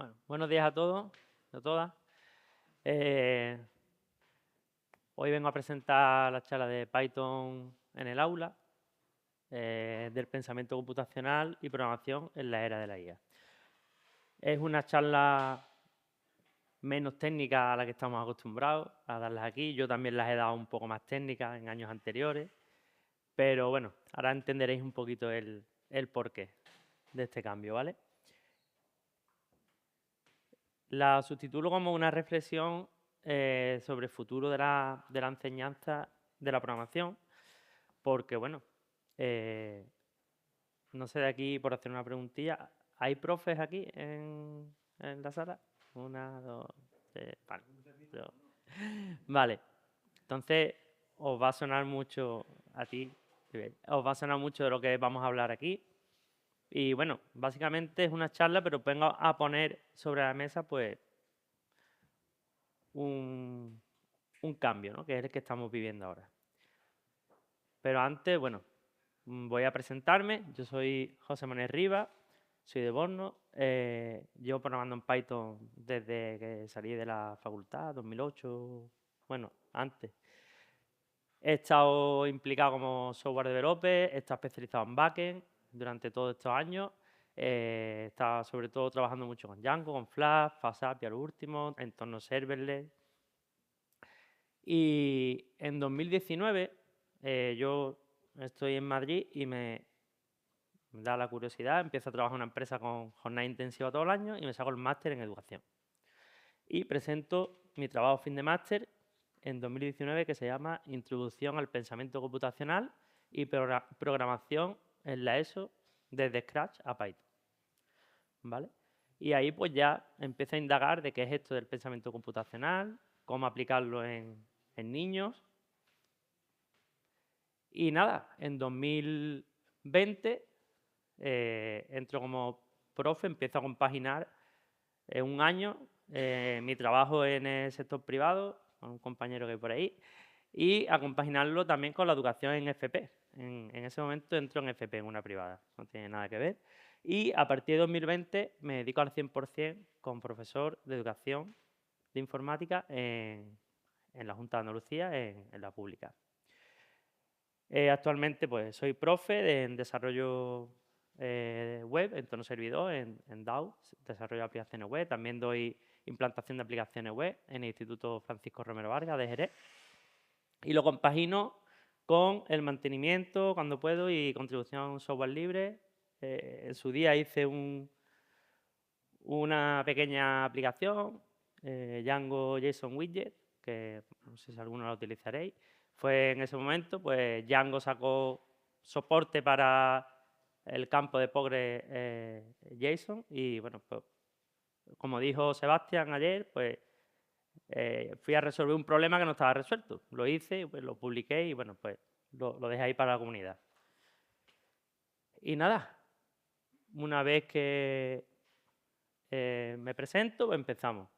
Bueno, buenos días a todos y a todas. Eh, Hoy vengo a presentar la charla de Python en el aula, del pensamiento computacional y programación en la era de la IA. Es una charla menos técnica a la que estamos acostumbrados a darlas aquí. Yo también las he dado un poco más técnicas en años anteriores, pero bueno, ahora entenderéis un poquito el porqué de este cambio, ¿vale? La sustituyo como una reflexión sobre el futuro de la enseñanza de la programación, porque, bueno, eh, no sé de aquí, por hacer una preguntilla, ¿hay profes aquí en la sala? Una, dos, tres, vale. Dos. Vale, entonces os va a sonar mucho a ti, os va a sonar mucho de lo que vamos a hablar aquí. Y bueno, básicamente es una charla, pero vengo a poner sobre la mesa, pues, un, un cambio, ¿no? Que es el que estamos viviendo ahora. Pero antes, bueno, voy a presentarme. Yo soy José Manuel Rivas, soy de Borno. Llevo programando en Python desde que salí de la facultad, 2008, bueno, antes. He estado implicado como software developer, he estado especializado en backend durante todos estos años. He estado sobre todo trabajando mucho con Django, con Flash, FastApp y a lo último, entornos serverless. Y en 2019 yo estoy en Madrid y me da la curiosidad, empiezo a trabajar en una empresa con jornada intensiva todo el año y me saco el máster en educación. Y presento mi trabajo fin de máster en 2019 que se llama Introducción al pensamiento computacional y programación en la ESO desde Scratch a Python. ¿Vale? Y ahí pues ya empiezo a indagar de qué es esto del pensamiento computacional, cómo aplicarlo en niños. Y nada, en 2020 entro como profe, empiezo a compaginar un año mi trabajo en el sector privado, con un compañero que hay por ahí, y a compaginarlo también con la educación en FP. En ese momento entro en FP, en una privada, no tiene nada que ver. Y a partir de 2020 me dedico al 100% como profesor de educación de informática en la Junta de Andalucía, en la pública. Actualmente pues soy profe en desarrollo web, entorno servidor, en DAO, desarrollo de aplicaciones web. También doy implantación de aplicaciones web en el Instituto Francisco Romero Vargas de Jerez. Y lo compagino con el mantenimiento cuando puedo y contribución software libre. En su día hice una pequeña aplicación, Django JSON Widget, que no sé si alguno la utilizaréis. Fue en ese momento, pues Django sacó soporte para el campo de Postgres JSON y bueno, pues como dijo Sebastián ayer, pues fui a resolver un problema que no estaba resuelto. Lo hice, pues, lo publiqué y bueno, pues lo dejé ahí para la comunidad. Y nada, una vez que me presento, pues empezamos.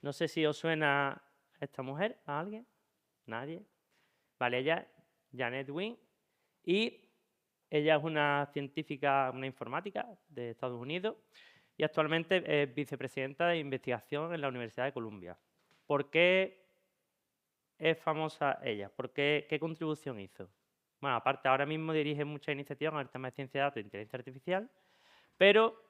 No sé si os suena esta mujer, ¿a alguien? ¿Nadie? Vale, ella es Janet Wynn y ella es una científica, una informática de Estados Unidos y actualmente es vicepresidenta de investigación en la Universidad de Columbia. ¿Por qué es famosa ella? ¿Qué contribución hizo? Bueno, aparte ahora mismo dirige muchas iniciativas en el tema de ciencia de datos e inteligencia artificial, pero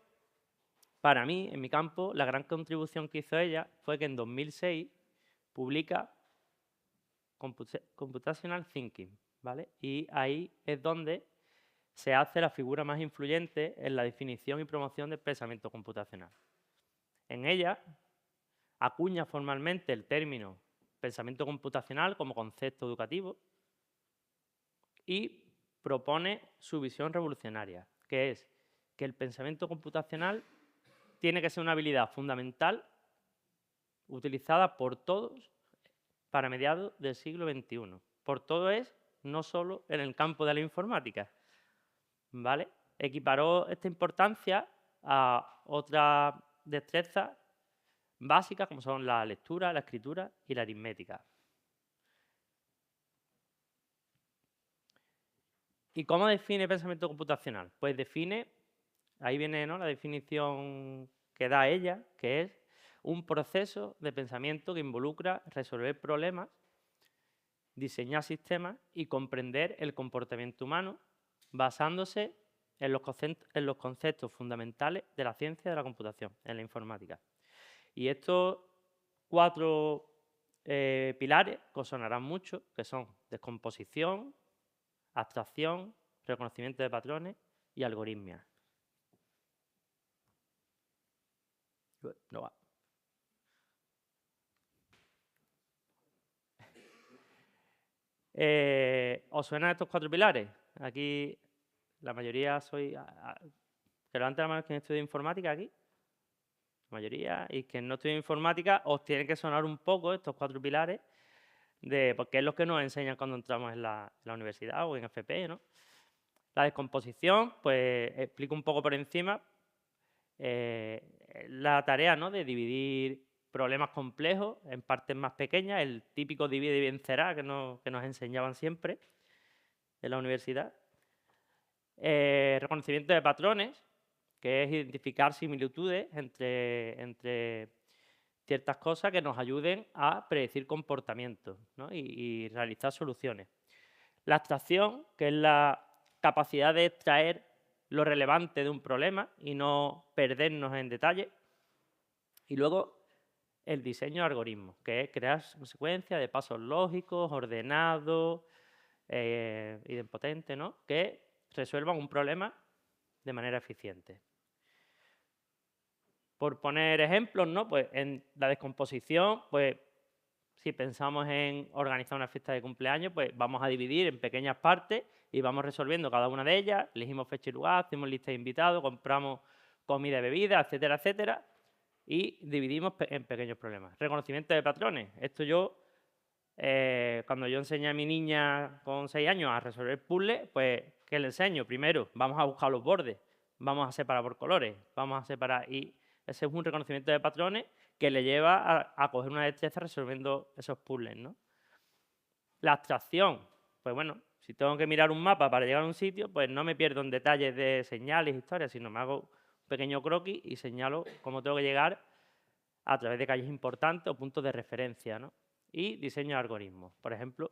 para mí, en mi campo, la gran contribución que hizo ella fue que en 2006 publica Computational Thinking, ¿vale? Y ahí es donde se hace la figura más influyente en la definición y promoción del pensamiento computacional. En ella acuña formalmente el término pensamiento computacional como concepto educativo y propone su visión revolucionaria, que es que el pensamiento computacional tiene que ser una habilidad fundamental utilizada por todos para mediados del siglo XXI. Por todo es no solo en el campo de la informática, ¿vale? Equiparó esta importancia a otras destrezas básicas como son la lectura, la escritura y la aritmética. ¿Y cómo define pensamiento computacional? Pues define, ahí viene, ¿no?, la definición que da ella, que es un proceso de pensamiento que involucra resolver problemas, diseñar sistemas y comprender el comportamiento humano basándose en los conceptos fundamentales de la ciencia de la computación, en la informática. Y estos 4 pilares que os sonarán mucho, que son descomposición, abstracción, reconocimiento de patrones y algoritmia. No va. ¿Os suenan estos 4 pilares? Aquí la mayoría soy... que levante la mano quien estudia informática aquí. La mayoría. Y quien no estudia informática, os tiene que sonar un poco estos 4 pilares, porque es lo que nos enseñan cuando entramos en la universidad o en FP, ¿no? La descomposición, pues explico un poco por encima, la tarea, ¿no?, de dividir problemas complejos en partes más pequeñas, el típico divide y vencerá que nos enseñaban siempre en la universidad. Reconocimiento de patrones, que es identificar similitudes entre ciertas cosas que nos ayuden a predecir comportamientos, ¿no?, y realizar soluciones. La abstracción, que es la capacidad de extraer lo relevante de un problema y no perdernos en detalle. Y luego el diseño de algoritmos, que es crear secuencias de pasos lógicos, ordenados, idempotentes, ¿no?, que resuelvan un problema de manera eficiente. Por poner ejemplos, ¿no?, pues en la descomposición, pues si pensamos en organizar una fiesta de cumpleaños, pues vamos a dividir en pequeñas partes y vamos resolviendo cada una de ellas, elegimos fecha y lugar, hacemos lista de invitados, compramos comida y bebida, etcétera, etcétera, y dividimos en pequeños problemas. Reconocimiento de patrones. Esto cuando yo enseñé a mi niña con 6 años a resolver puzzles, pues, ¿qué le enseño? Primero, vamos a buscar los bordes, vamos a separar por colores, vamos a separar, y ese es un reconocimiento de patrones que le lleva a coger una destreza resolviendo esos puzzles, ¿no? La abstracción, pues bueno, si tengo que mirar un mapa para llegar a un sitio, pues no me pierdo en detalles de señales, historias, sino me hago un pequeño croquis y señalo cómo tengo que llegar a través de calles importantes o puntos de referencia, ¿no? Y diseño de algoritmos, por ejemplo,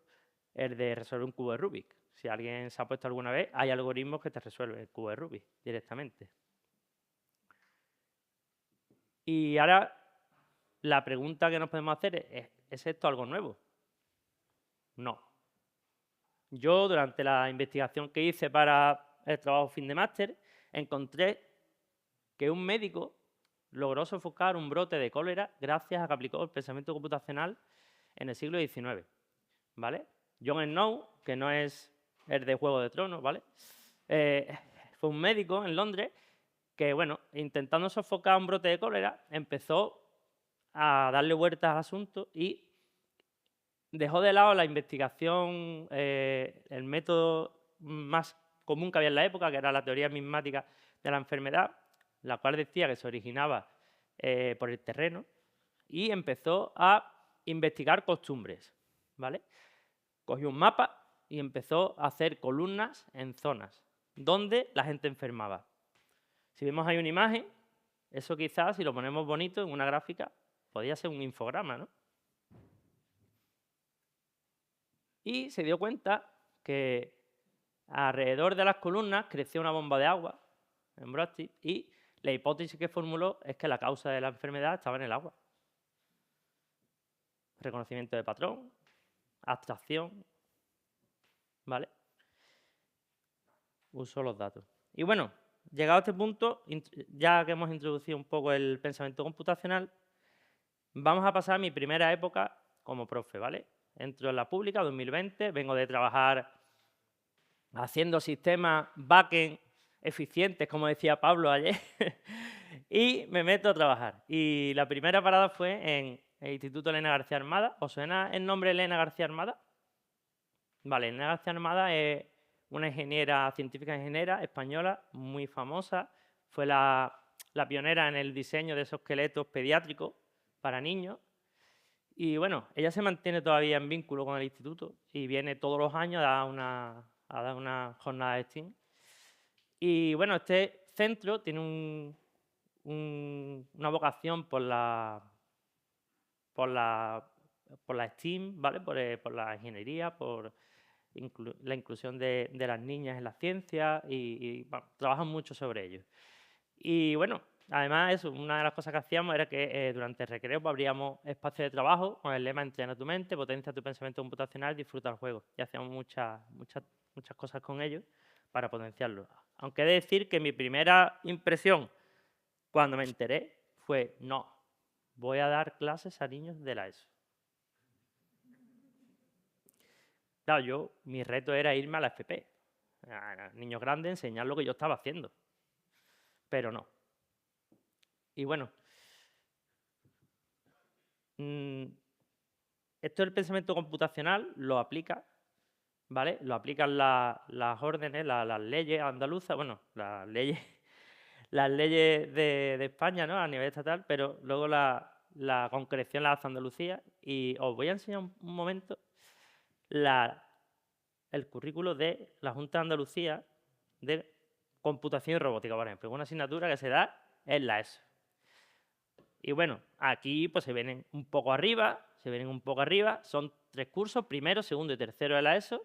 el de resolver un cubo de Rubik. Si alguien se ha puesto alguna vez, hay algoritmos que te resuelven el cubo de Rubik directamente. Y ahora la pregunta que nos podemos hacer ¿es esto algo nuevo? No. Yo, durante la investigación que hice para el trabajo fin de máster, encontré que un médico logró sofocar un brote de cólera gracias a que aplicó el pensamiento computacional en el siglo XIX, ¿vale? Jon Snow, que no es el de Juego de Tronos, ¿vale? Fue un médico en Londres que, bueno, intentando sofocar un brote de cólera, empezó a darle vueltas al asunto y dejó de lado la investigación, el método más común que había en la época, que era la teoría mismática de la enfermedad, la cual decía que se originaba por el terreno, y empezó a investigar costumbres, ¿vale? Cogió un mapa y empezó a hacer columnas en zonas donde la gente enfermaba. Si vemos ahí una imagen, eso quizás, si lo ponemos bonito en una gráfica, podría ser un infograma, ¿no? Y se dio cuenta que alrededor de las columnas crecía una bomba de agua en Brodsky, y la hipótesis que formuló es que la causa de la enfermedad estaba en el agua. Reconocimiento de patrón, abstracción, ¿vale? Uso los datos. Y bueno, llegado a este punto, ya que hemos introducido un poco el pensamiento computacional, vamos a pasar a mi primera época como profe, ¿vale? Entro en la pública, 2020, vengo de trabajar haciendo sistemas backend eficientes, como decía Pablo ayer, y me meto a trabajar. Y la primera parada fue en el Instituto Elena García Armada. ¿Os suena el nombre Elena García Armada? Vale, Elena García Armada es una científica ingeniera española muy famosa. Fue la pionera en el diseño de esos esqueletos pediátricos para niños. Y bueno, ella se mantiene todavía en vínculo con el instituto y viene todos los años a dar una jornada de STEAM. Y bueno, este centro tiene una vocación por la STEAM, ¿vale? Por la ingeniería, por la inclusión de las niñas en la ciencia y bueno, trabajan mucho sobre ello. Y bueno, además eso, una de las cosas que hacíamos era que durante el recreo pues, abríamos espacio de trabajo con el lema entrena tu mente, potencia tu pensamiento computacional, disfruta el juego. Y hacíamos muchas cosas con ellos para potenciarlo. Aunque he de decir que mi primera impresión cuando me enteré fue, no, voy a dar clases a niños de la ESO. Claro, mi reto era irme a la FP, a niños grandes, enseñar lo que yo estaba haciendo. Pero no. Y bueno, esto del pensamiento computacional lo aplica, ¿vale? Lo aplican las órdenes, las leyes andaluzas, bueno, las leyes de España, ¿no? A nivel estatal, pero luego la concreción la hace Andalucía. Y os voy a enseñar un momento el currículo de la Junta de Andalucía de computación y robótica, por ejemplo, una asignatura que se da en la ESO. Y bueno, aquí pues se vienen un poco arriba, son 3 cursos, primero, segundo y tercero de la ESO.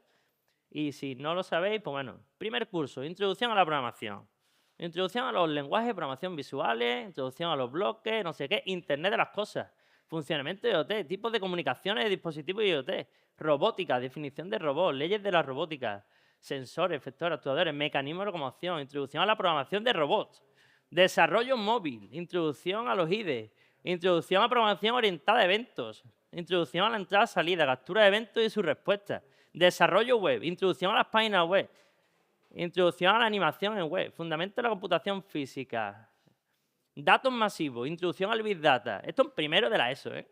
Y si no lo sabéis, pues bueno, primer curso, introducción a la programación, introducción a los lenguajes de programación visuales, introducción a los bloques, no sé qué, Internet de las cosas, funcionamiento de IoT, tipos de comunicaciones de dispositivos IoT, robótica, definición de robots, leyes de la robótica, sensores, efectores, actuadores, mecanismos de locomoción, introducción a la programación de robots, desarrollo móvil, introducción a los IDE, introducción a programación orientada a eventos, introducción a la entrada-salida, captura de eventos y sus respuestas, desarrollo web, introducción a las páginas web, introducción a la animación en web, fundamento de la computación física, datos masivos, introducción al Big Data. Esto es primero de la ESO, ¿eh?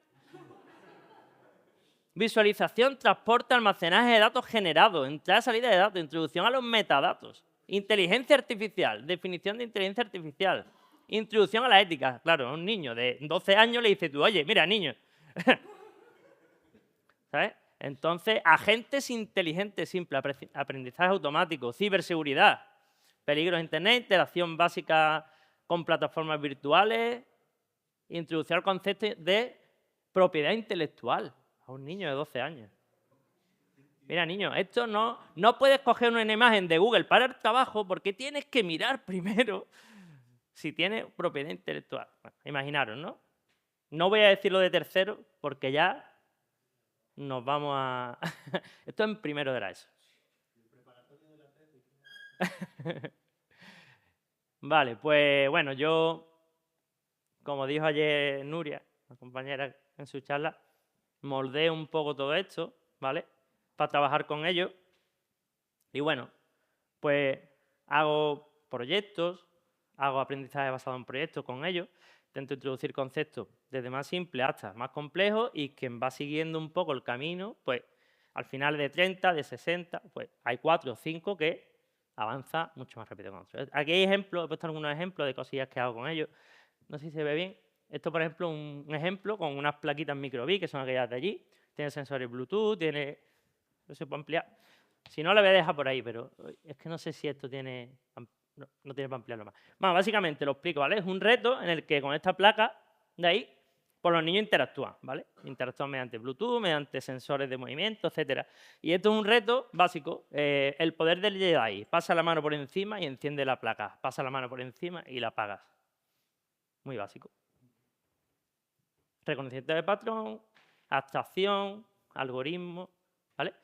Visualización, transporte, almacenaje de datos generados, entrada y salida de datos, introducción a los metadatos, inteligencia artificial, definición de inteligencia artificial, introducción a la ética. Claro, a un niño de 12 años le dices tú, oye, mira, niño, ¿sabes? Entonces, agentes inteligentes simples, aprendizaje automático, ciberseguridad, peligros de Internet, interacción básica con plataformas virtuales, introducción al concepto de propiedad intelectual a un niño de 12 años. Mira, niño, esto no puedes coger una imagen de Google para el trabajo porque tienes que mirar primero si tiene propiedad intelectual. Bueno, imaginaros, ¿no? No voy a decir lo de tercero porque ya nos vamos a... Esto es en primero de la ESO. Vale, pues bueno, yo, como dijo ayer Nuria, la compañera en su charla, moldé un poco todo esto, ¿vale? Para trabajar con ellos. Y bueno, pues hago proyectos, hago aprendizaje basado en proyectos con ellos, intento introducir conceptos desde más simples hasta más complejos y quien va siguiendo un poco el camino, pues al final de 30, de 60, pues hay 4 o 5 que avanza mucho más rápido que otros. Aquí hay ejemplos, he puesto algunos ejemplos de cosillas que hago con ellos. No sé si se ve bien. Esto, por ejemplo, un ejemplo con unas plaquitas microbit, que son aquellas de allí. Tiene sensores Bluetooth, tiene... No se puede ampliar. Si no, la voy a dejar por ahí, pero es que no sé si esto tiene... No tiene para ampliarlo más. Bueno, básicamente lo explico, ¿vale? Es un reto en el que con esta placa de ahí, pues los niños interactúan, ¿vale? Interactúan mediante Bluetooth, mediante sensores de movimiento, etcétera. Y esto es un reto básico. El poder del Jedi. Pasa la mano por encima y enciende la placa. Pasa la mano por encima y la apagas. Muy básico. Reconocimiento de patrón, abstracción, algoritmo, ¿vale?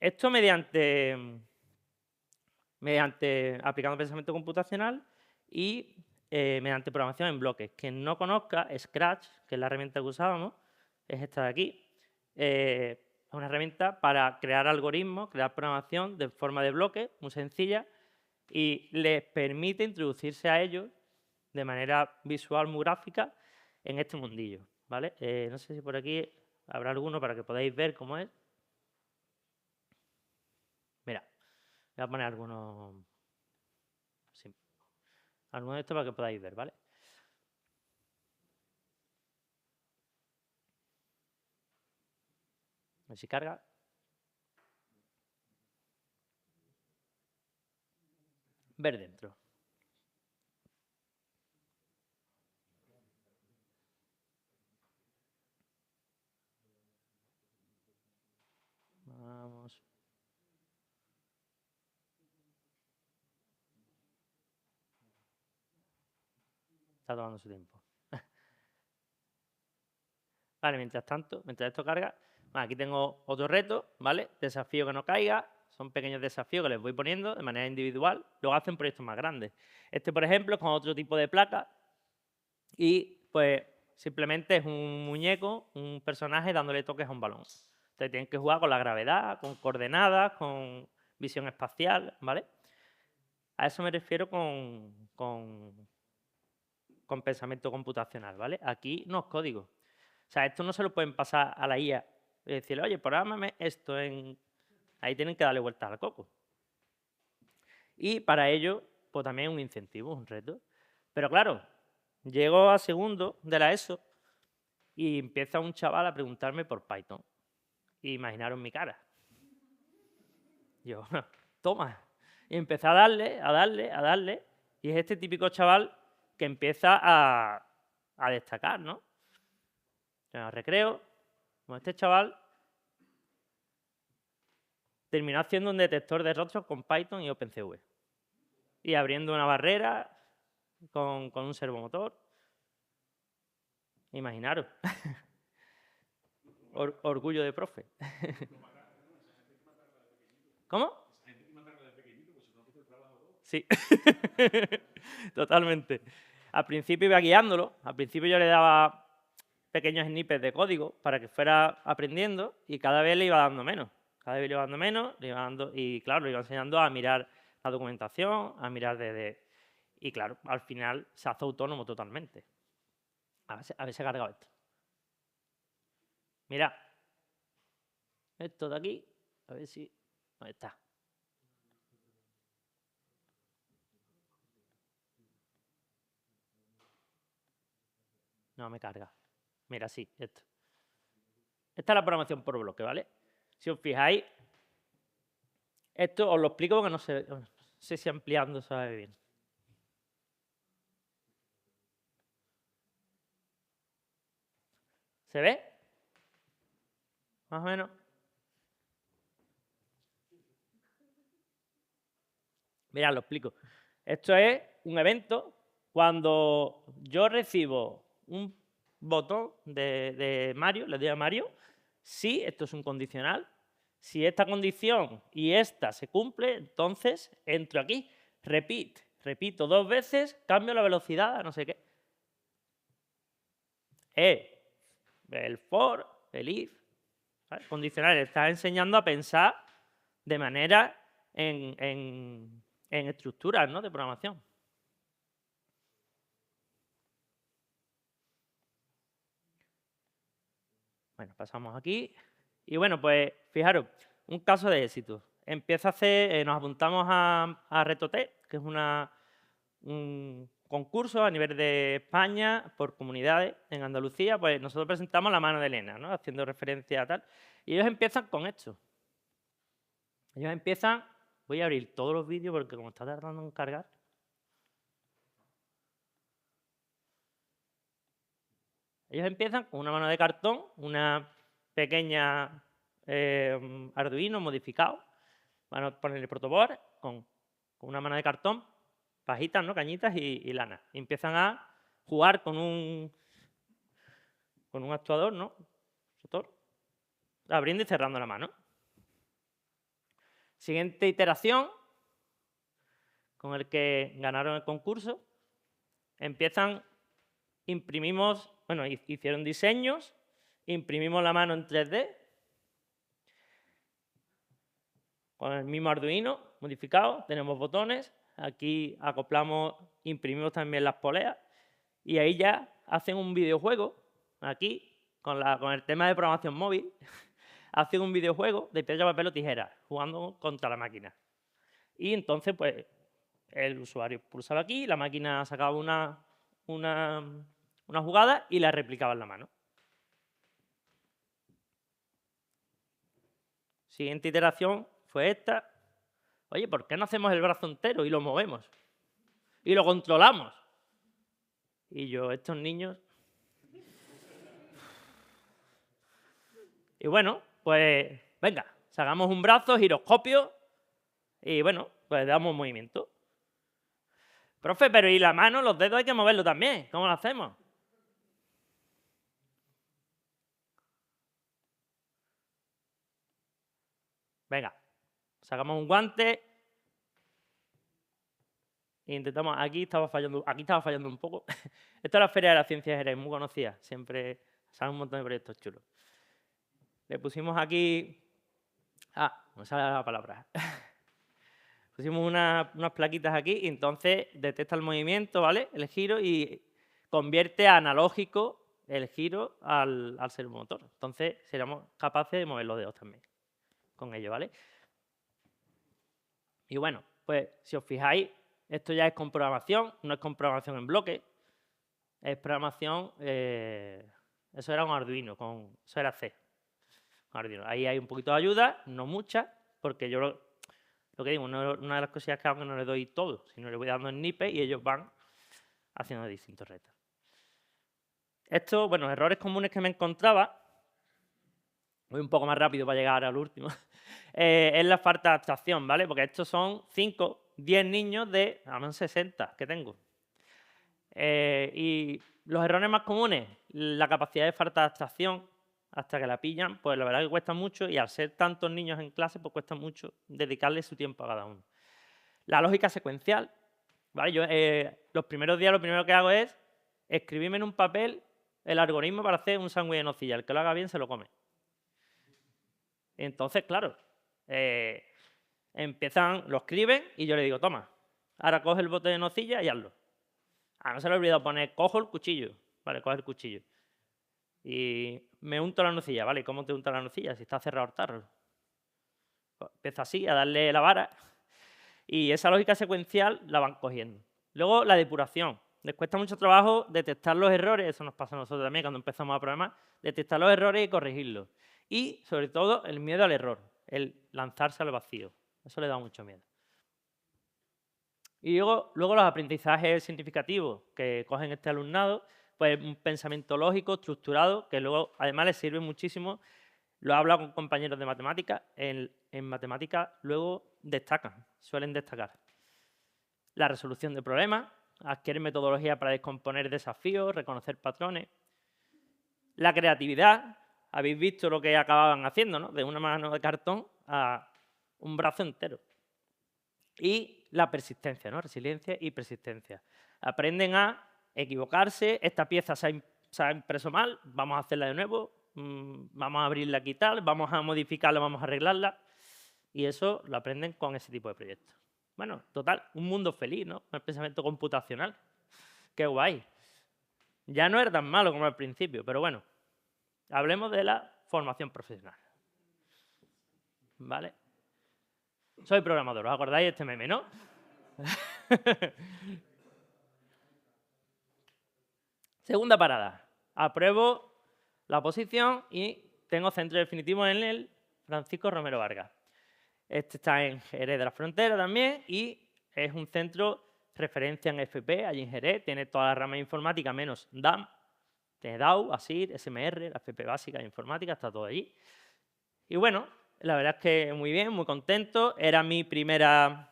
Esto mediante aplicando pensamiento computacional y mediante programación en bloques. Quien no conozca Scratch, que es la herramienta que usábamos, es esta de aquí. Es una herramienta para crear algoritmos, crear programación de forma de bloques, muy sencilla, y les permite introducirse a ellos de manera visual, muy gráfica, en este mundillo, ¿vale? No sé si por aquí habrá alguno para que podáis ver cómo es. Mira, voy a poner algunos de estos para que podáis ver, ¿vale? A ver si carga. Ver dentro. Está tomando su tiempo. Vale, mientras tanto, mientras esto carga, aquí tengo otro reto, ¿vale? Desafío que no caiga. Son pequeños desafíos que les voy poniendo de manera individual. Luego hacen proyectos más grandes. Este, por ejemplo, es con otro tipo de placa. Y, pues, simplemente es un muñeco, un personaje dándole toques a un balón. Entonces tienen que jugar con la gravedad, con coordenadas, con visión espacial, ¿vale? A eso me refiero con pensamiento computacional, ¿vale? Aquí no es código. O sea, esto no se lo pueden pasar a la IA y decirle, oye, prográmame esto en... Ahí tienen que darle vueltas al coco. Y para ello, pues también es un incentivo, un reto. Pero claro, llego a segundo de la ESO y empieza un chaval a preguntarme por Python. Y imaginaron mi cara. Yo, toma. Y empecé a darle, a darle, a darle. Y es este típico chaval que empieza a destacar, ¿no? En el recreo, como este chaval terminó haciendo un detector de rostros con Python y OpenCV. Y abriendo una barrera con un servomotor. Imaginaros. Orgullo de profe. ¿Cómo? Sí. Totalmente. Al principio iba guiándolo. Al principio yo le daba pequeños snippets de código para que fuera aprendiendo y cada vez le iba dando menos. Cada vez le iba dando menos, le iba dando, y claro, le iba enseñando a mirar la documentación, a mirar desde... Y claro, al final se hace autónomo totalmente. A ver si ha cargado esto. Mira. Esto de aquí. A ver si... ¿Dónde está? No me carga. Mira, sí, esto. Esta es la programación por bloque, ¿vale? Si os fijáis, esto os lo explico porque no sé si ampliando se ve bien. ¿Se ve? Más o menos. Mirad, lo explico. Esto es un evento cuando yo recibo un botón de Mario, le doy a Mario, si esto es un condicional, si esta condición y esta se cumple, entonces entro aquí, repito 2 veces, cambio la velocidad, no sé qué. El for, el if, ¿vale? Condicional, está enseñando a pensar de manera en estructuras, ¿no?, de programación. Bueno, pasamos aquí. Y bueno, pues fijaros, un caso de éxito. Empieza a hacer, nos apuntamos a Retote, que es un concurso a nivel de España por comunidades en Andalucía. Pues nosotros presentamos la mano de Elena, ¿no?, haciendo referencia a tal. Y ellos empiezan con esto. Ellos empiezan, voy a abrir todos los vídeos porque como está tardando en cargar. Ellos empiezan con una mano de cartón, una pequeña Arduino modificado. Van a poner el protoboard con una mano de cartón, pajitas, ¿no?, cañitas y lana. Y empiezan a jugar con un actuador, ¿no?, abriendo y cerrando la mano. Siguiente iteración, con el que ganaron el concurso, imprimimos, bueno, hicieron diseños, imprimimos la mano en 3D, con el mismo Arduino modificado, tenemos botones, aquí acoplamos, imprimimos también las poleas, y ahí ya hacen un videojuego, aquí, con el tema de programación móvil, hacen un videojuego de piedra, papel o tijera, jugando contra la máquina. Y entonces, pues, el usuario pulsaba aquí, la máquina sacaba una jugada y la replicaba en la mano. Siguiente iteración fue esta. Oye, ¿por qué no hacemos el brazo entero y lo movemos? Y lo controlamos. Y yo, estos niños... Y bueno, pues venga, sacamos un brazo, giroscopio, y bueno, pues damos movimiento. Profe, pero ¿y la mano, los dedos hay que moverlo también? ¿Cómo lo hacemos? Venga, sacamos un guante e intentamos. Aquí estaba fallando un poco. Esto es la Feria de la Ciencia de Jerez, muy conocida. Siempre salen un montón de proyectos chulos. Le pusimos aquí. No sale la palabra. Pusimos unas plaquitas aquí y entonces detecta el movimiento, ¿vale? El giro y convierte a analógico el giro al servomotor. Entonces seríamos capaces de mover los dedos también con ello, ¿vale? Y bueno, pues si os fijáis, esto ya es con programación, no es con programación en bloque, es programación, eso era un Arduino, eso era C. Arduino. Ahí hay un poquito de ayuda, no mucha, porque yo lo que digo, una de las cosillas que hago es que no le doy todo, sino le voy dando snippets y ellos van haciendo distintos retos. Esto, bueno, errores comunes que me encontraba, voy un poco más rápido para llegar al último, es la falta de abstracción, ¿vale? Porque estos son 5, 10 niños de, a menos 60 que tengo. Y los errores más comunes, la capacidad de falta de abstracción, hasta que la pillan, pues la verdad que cuesta mucho y al ser tantos niños en clase, pues cuesta mucho dedicarle su tiempo a cada uno. La lógica secuencial, ¿vale? Yo los primeros días lo primero que hago es escribirme en un papel el algoritmo para hacer un sándwich de nocilla. El que lo haga bien se lo come. Entonces, claro, lo escriben y yo le digo, toma, ahora coge el bote de nocilla y hazlo. No se le ha olvidado poner, cojo el cuchillo, vale, coge el cuchillo. Y me unto la nocilla, ¿vale? ¿Cómo te unta la nocilla? Si está cerrado el tarro. Pues empieza así, a darle la vara. Y esa lógica secuencial la van cogiendo. Luego, la depuración. Les cuesta mucho trabajo detectar los errores, eso nos pasa a nosotros también cuando empezamos a programar, detectar los errores y corregirlos. Y, sobre todo, el miedo al error, el lanzarse al vacío. Eso le da mucho miedo. Y luego los aprendizajes significativos que cogen este alumnado, pues un pensamiento lógico, estructurado, que luego además les sirve muchísimo. Lo he hablado con compañeros de matemáticas, en matemáticas luego suelen destacar. La resolución de problemas, adquieren metodología para descomponer desafíos, reconocer patrones. La creatividad, habéis visto lo que acababan haciendo, ¿no? De una mano de cartón a un brazo entero. Y la persistencia, ¿no? Resiliencia y persistencia. Aprenden a equivocarse, esta pieza se ha impreso mal, vamos a hacerla de nuevo, vamos a abrirla aquí tal, vamos a modificarla, vamos a arreglarla. Y eso lo aprenden con ese tipo de proyectos. Bueno, total, un mundo feliz, ¿no? El pensamiento computacional. Qué guay. Ya no era tan malo como al principio, pero bueno, hablemos de la formación profesional. ¿Vale? Soy programador, ¿os acordáis de este meme, no? Segunda parada. Apruebo la oposición y tengo centro definitivo en el Francisco Romero Vargas. Este está en Jerez de la Frontera también y es un centro referencia en FP, allí en Jerez. Tiene toda la rama informática menos DAM. Tiene DAO, ASIR, SMR, la FP básica de informática, está todo allí. Y bueno, la verdad es que muy bien, muy contento. Era mi primera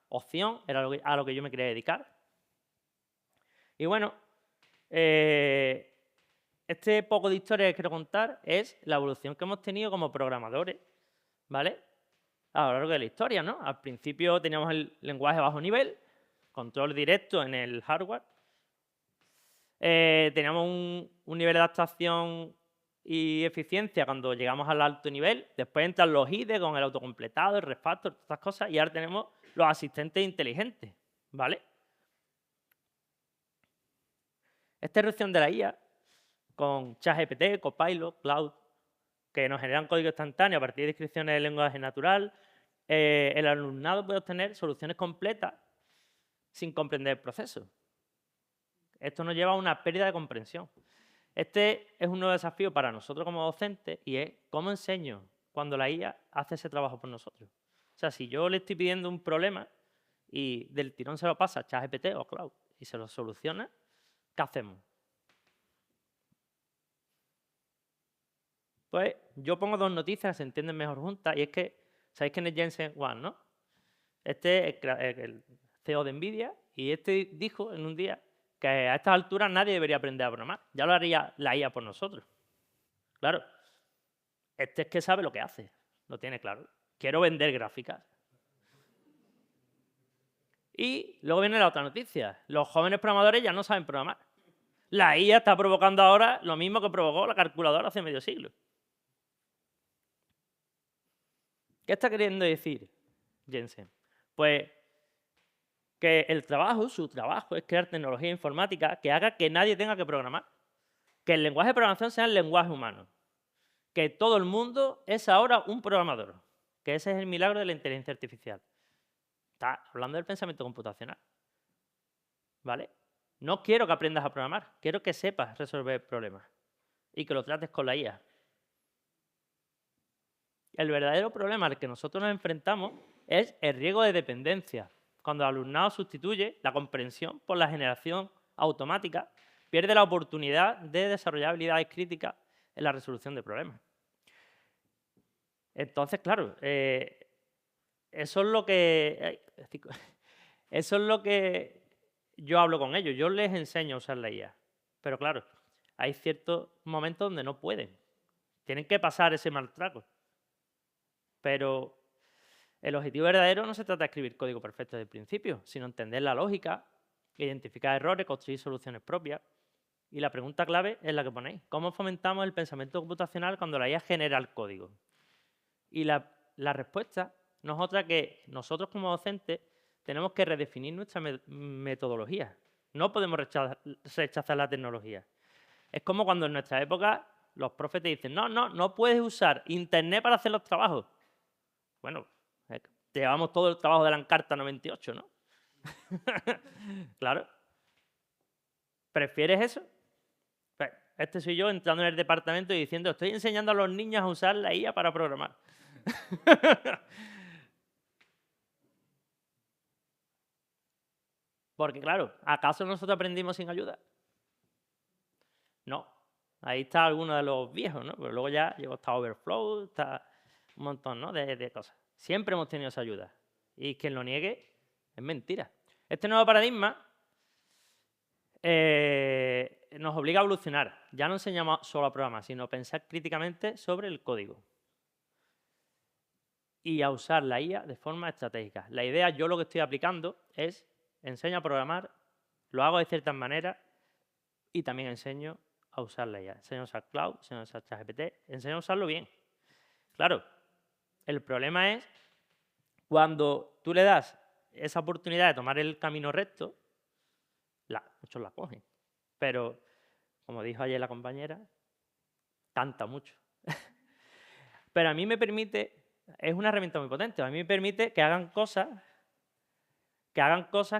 opción, era a lo que yo me quería dedicar. Y bueno, este poco de historia que quiero contar es la evolución que hemos tenido como programadores, ¿vale? A lo largo de la historia, ¿no? Al principio teníamos el lenguaje bajo nivel, control directo en el hardware. Teníamos un nivel de adaptación y eficiencia cuando llegamos al alto nivel. Después entran los IDE con el autocompletado, el refactor, todas estas cosas. Y ahora tenemos los asistentes inteligentes, ¿vale? Esta erupción de la IA con ChatGPT, Copilot, Cloud, que nos generan código instantáneo a partir de descripciones de lenguaje natural, el alumnado puede obtener soluciones completas sin comprender el proceso. Esto nos lleva a una pérdida de comprensión. Este es un nuevo desafío para nosotros como docentes y es cómo enseño cuando la IA hace ese trabajo por nosotros. O sea, si yo le estoy pidiendo un problema y del tirón se lo pasa a ChatGPT o Cloud y se lo soluciona, ¿qué hacemos? Pues yo pongo dos noticias que se entienden mejor juntas y es que, ¿sabéis quién es Jensen Huang, no? Este es el CEO de Nvidia, y este dijo en un día que a estas alturas nadie debería aprender a programar. Ya lo haría la IA por nosotros. Claro, este es que sabe lo que hace, lo tiene claro. Quiero vender gráficas. Y luego viene la otra noticia. Los jóvenes programadores ya no saben programar. La IA está provocando ahora lo mismo que provocó la calculadora hace medio siglo. ¿Qué está queriendo decir Jensen? Pues que el trabajo, su trabajo, es crear tecnología informática que haga que nadie tenga que programar. Que el lenguaje de programación sea el lenguaje humano. Que todo el mundo es ahora un programador. Que ese es el milagro de la inteligencia artificial. Está hablando del pensamiento computacional. ¿Vale? No quiero que aprendas a programar, quiero que sepas resolver problemas y que lo trates con la IA. El verdadero problema al que nosotros nos enfrentamos es el riesgo de dependencia. Cuando el alumnado sustituye la comprensión por la generación automática, pierde la oportunidad de desarrollar habilidades críticas en la resolución de problemas. Entonces, claro, eso es lo que yo hablo con ellos. Yo les enseño a usar la IA. Pero claro, hay ciertos momentos donde no pueden. Tienen que pasar ese mal trago. Pero el objetivo verdadero no se trata de escribir código perfecto desde el principio, sino entender la lógica, identificar errores, construir soluciones propias. Y la pregunta clave es la que ponéis. ¿Cómo fomentamos el pensamiento computacional cuando la IA genera el código? Y la respuesta no es otra que nosotros como docentes tenemos que redefinir nuestra metodología. No podemos rechazar la tecnología. Es como cuando en nuestra época los profes te dicen no puedes usar Internet para hacer los trabajos. Bueno, llevamos todo el trabajo de la Encarta 98, ¿no? Claro. ¿Prefieres eso? Pues, este soy yo entrando en el departamento y diciendo estoy enseñando a los niños a usar la IA para programar. Porque claro, ¿acaso nosotros aprendimos sin ayuda? No. Ahí está alguno de los viejos, ¿no? Pero luego ya llegó hasta Overflow, está un montón, ¿no? de cosas. Siempre hemos tenido esa ayuda. Y quien lo niegue es mentira. Este nuevo paradigma nos obliga a evolucionar. Ya no enseñamos solo a programar, sino a pensar críticamente sobre el código. Y a usar la IA de forma estratégica. La idea, yo lo que estoy aplicando es enseño a programar, lo hago de ciertas maneras y también enseño a usar la IA. Enseño a usar Cloud, enseño a usar ChatGPT, enseño a usarlo bien. Claro, el problema es cuando tú le das esa oportunidad de tomar el camino recto, muchos la cogen. Pero, como dijo ayer la compañera, canta mucho. Pero a mí me permite, es una herramienta muy potente, a mí me permite que hagan cosas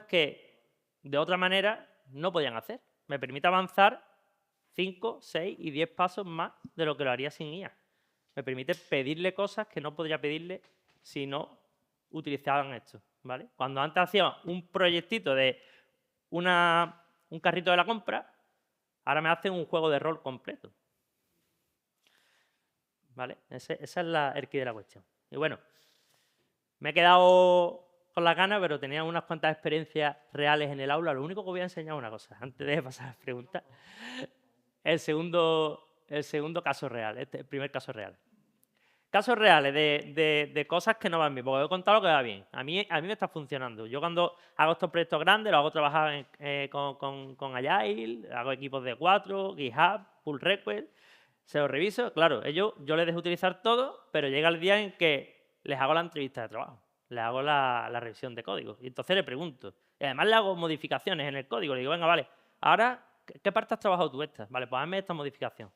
que de otra manera no podían hacer. Me permite avanzar 5, 6 y 10 pasos más de lo que lo haría sin IA. Me permite pedirle cosas que no podría pedirle si no utilizaban esto, ¿vale? Cuando antes hacía un proyectito de un carrito de la compra, ahora me hacen un juego de rol completo. ¿Vale? Esa es el quid de la cuestión. Y bueno, me he quedado con las ganas, pero tenía unas cuantas experiencias reales en el aula. Lo único que voy a enseñar es una cosa, antes de pasar a las preguntas. El segundo caso real, el primer caso real. Casos reales de cosas que no van bien, porque he contado lo que va bien. A mí me está funcionando. Yo cuando hago estos proyectos grandes, lo hago trabajar con Agile, hago equipos de 4, GitHub, pull request, se los reviso. Claro, yo les dejo utilizar todo, pero llega el día en que les hago la entrevista de trabajo, les hago la revisión de código. Y entonces le pregunto. Y además le hago modificaciones en el código. Le digo, venga, vale, ahora, ¿qué parte has trabajado tú esta? Vale, pues hazme esta modificación.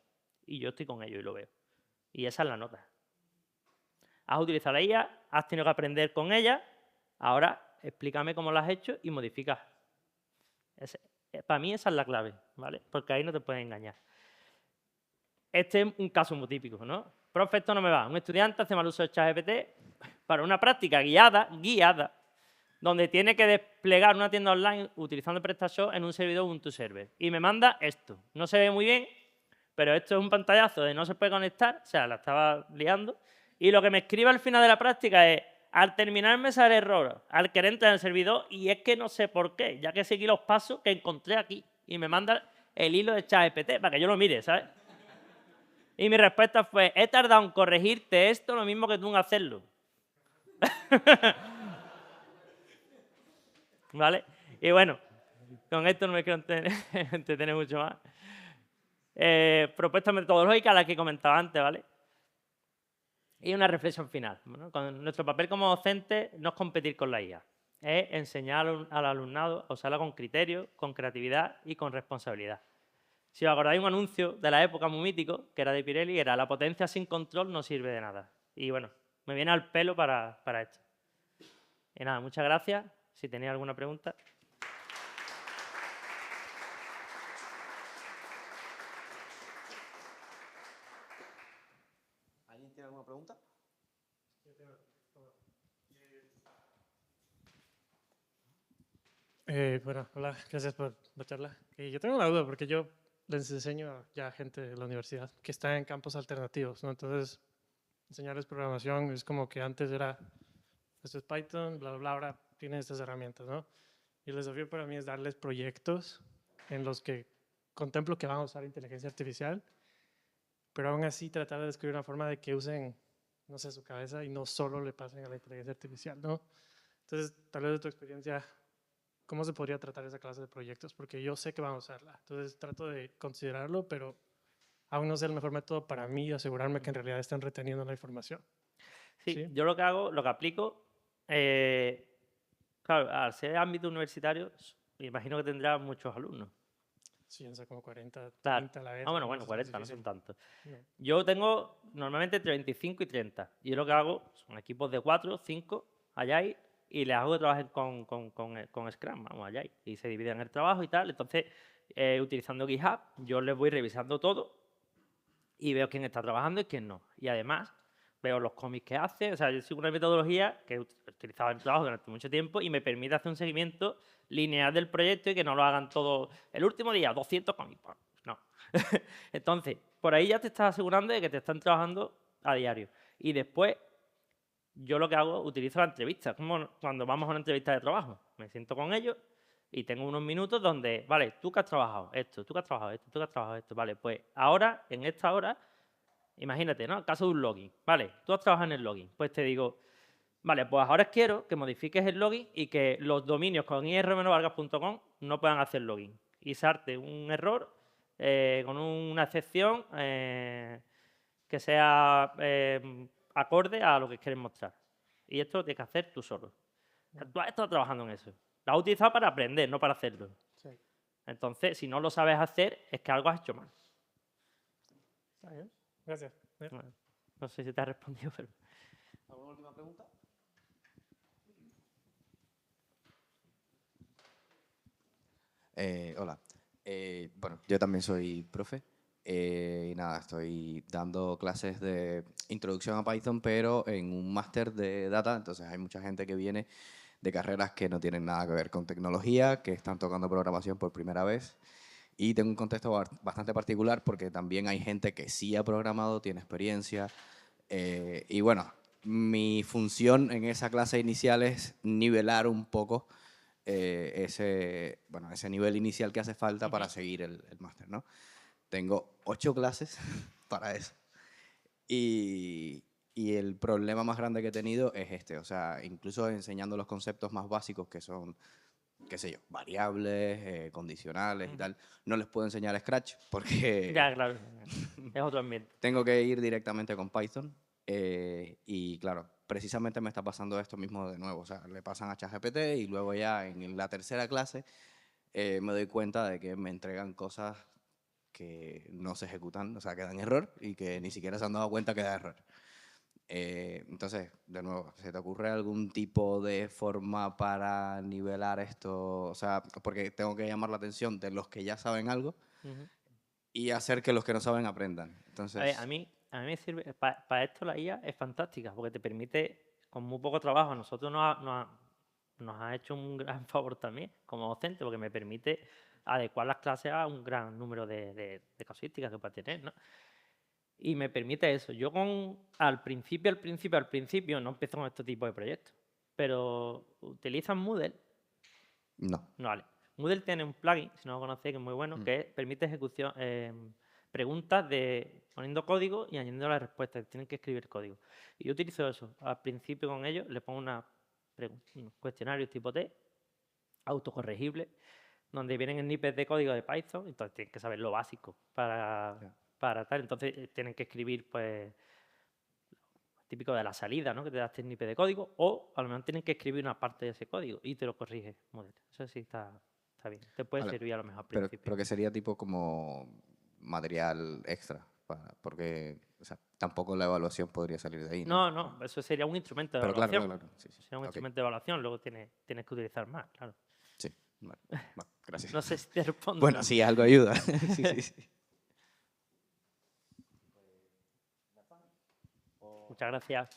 Y yo estoy con ello y lo veo. Y esa es la nota. Has utilizado la IA, has tenido que aprender con ella, ahora explícame cómo lo has hecho y modificas. Para mí esa es la clave, ¿vale? Porque ahí no te puedes engañar. Este es un caso muy típico, ¿no? Profe, esto no me va. Un estudiante hace mal uso de ChatGPT para una práctica guiada, donde tiene que desplegar una tienda online utilizando PrestaShop en un servidor Ubuntu Server. Y me manda esto. No se ve muy bien, pero esto es un pantallazo de no se puede conectar, o sea, la estaba liando. Y lo que me escribe al final de la práctica es, Al terminar me sale error, al querer entrar en el servidor, y es que no sé por qué, ya que seguí los pasos que encontré aquí. Y me manda el hilo de ChatGPT para que yo lo mire, ¿sabes? Y mi respuesta fue, he tardado en corregirte esto lo mismo que tú en hacerlo. ¿Vale? Y bueno, con esto no me quiero entretener mucho más. Propuesta metodológica, la que comentaba antes, ¿vale? Y una reflexión final. Bueno, nuestro papel como docente no es competir con la IA, es enseñar al alumnado a usarla con criterio, con creatividad y con responsabilidad. Si os acordáis, un anuncio de la época muy mítico, que era de Pirelli, era la potencia sin control no sirve de nada. Y bueno, me viene al pelo para esto. Y nada, muchas gracias. Si tenéis alguna pregunta. ¿Alguien tiene alguna pregunta? Bueno, hola, gracias por la charla. Yo tengo una duda porque yo les enseño ya a gente de la universidad que está en campos alternativos, ¿no? Entonces, enseñarles programación es como que antes era, esto es Python, bla, bla, bla, ahora tienen estas herramientas, ¿no? Y el desafío para mí es darles proyectos en los que contemplo que van a usar inteligencia artificial, pero aún así tratar de descubrir una forma de que usen, no sé, su cabeza y no solo le pasen a la inteligencia artificial, ¿no? Entonces, tal vez de tu experiencia, ¿cómo se podría tratar esa clase de proyectos? Porque yo sé que van a usarla. Entonces trato de considerarlo, pero aún no sé el mejor método para mí asegurarme que en realidad estén reteniendo la información. Sí, ¿Sí? yo lo que hago, lo que aplico, claro, al ser ámbito universitario, me imagino que tendrá muchos alumnos. Sí, o sea, como 40, Claro. 30 a la vez. Ah, bueno, Entonces es más 40, no son difícil. tantos. No. Yo tengo normalmente entre 25 y 30. Y yo lo que hago son equipos de 4, 5, Agile, y les hago que trabajen con Scrum, vamos, Agile. Y se dividen el trabajo y tal. Entonces, utilizando GitHub, yo les voy revisando todo y veo quién está trabajando y quién no. Y además, veo los cómics que hace. O sea, yo sigo una metodología que he utilizado en el trabajo durante mucho tiempo y me permite hacer un seguimiento lineal del proyecto y que no lo hagan todo el último día, 200 cómics. Pues, no. Entonces, por ahí ya te estás asegurando de que te están trabajando a diario. Y después, yo lo que hago, utilizo la entrevista, como cuando vamos a una entrevista de trabajo. Me siento con ellos y tengo unos minutos donde, vale, tú que has trabajado esto, tú que has trabajado esto, tú que has trabajado esto, vale, pues ahora, en esta hora, imagínate, ¿no? El caso de un login, vale, tú has trabajado en el login, pues te digo, vale, pues ahora quiero que modifiques el login y que los dominios con irmvargas.com no puedan hacer login. Y sarte un error con una excepción que sea acorde a lo que quieres mostrar. Y esto lo tienes que hacer tú solo. Tú has estado trabajando en eso. Lo has utilizado para aprender, no para hacerlo. Sí. Entonces, si no lo sabes hacer, es que algo has hecho mal. Está bien. Gracias. Bueno, no sé si te ha respondido, pero... ¿Alguna última pregunta? Hola. Bueno, yo también soy profe. Y nada, estoy dando clases de introducción a Python, pero en un máster de data. Entonces hay mucha gente que viene de carreras que no tienen nada que ver con tecnología, que están tocando programación por primera vez. Y tengo un contexto bastante particular porque también hay gente que sí ha programado, tiene experiencia. Y bueno, mi función en esa clase inicial es nivelar un poco ese nivel inicial que hace falta para seguir el máster, ¿no? Tengo 8 clases para eso. Y el problema más grande que he tenido es este, o sea, incluso enseñando los conceptos más básicos que son, qué sé yo, variables, condicionales y tal, no les puedo enseñar Scratch porque Ya, claro. Es otro ambiente. tengo que ir directamente con Python. Y claro, precisamente me está pasando esto mismo de nuevo. O sea, le pasan a ChatGPT y luego ya en la tercera clase me doy cuenta de que me entregan cosas que no se ejecutan, o sea, que dan error y que ni siquiera se han dado cuenta que da error. Entonces, de nuevo, ¿se te ocurre algún tipo de forma para nivelar esto? O sea, porque tengo que llamar la atención de los que ya saben algo y hacer que los que no saben aprendan. A ver, Entonces, a mí me sirve, para esto la IA es fantástica, porque te permite, con muy poco trabajo, a nosotros nos ha hecho un gran favor también como docente, porque me permite adecuar las clases a un gran número de casuísticas que pueda tener, ¿no? Y me permite eso. Yo al principio no empiezo con este tipo de proyectos. Pero ¿utilizan Moodle? No. No, vale. Moodle tiene un plugin, si no lo conocéis, que es muy bueno, que permite ejecución, preguntas poniendo código y añadiendo las respuestas. Tienen que escribir código. Y yo utilizo eso. Al principio con ellos le pongo unos cuestionarios tipo T, autocorregible, donde vienen snippets de código de Python. Entonces tienen que saber lo básico para tal. Entonces tienen que escribir, pues, típico de la salida, ¿no? Que te da este snippet de código, o a lo mejor tienen que escribir una parte de ese código y te lo corrige Moodle. Eso sí está bien. Te puede Vale, servir a lo mejor al Pero principio. que sería tipo como material extra, porque o sea, tampoco la evaluación podría salir de ahí, ¿no? No, eso sería un instrumento de Pero claro, evaluación. claro. Sí, sí. Sería un Ok. instrumento de evaluación, luego tienes que utilizar más, claro. Sí, vale, vale, gracias. No sé si te respondo. Bueno, sí, algo ayuda. Sí, sí, sí. Muchas gracias.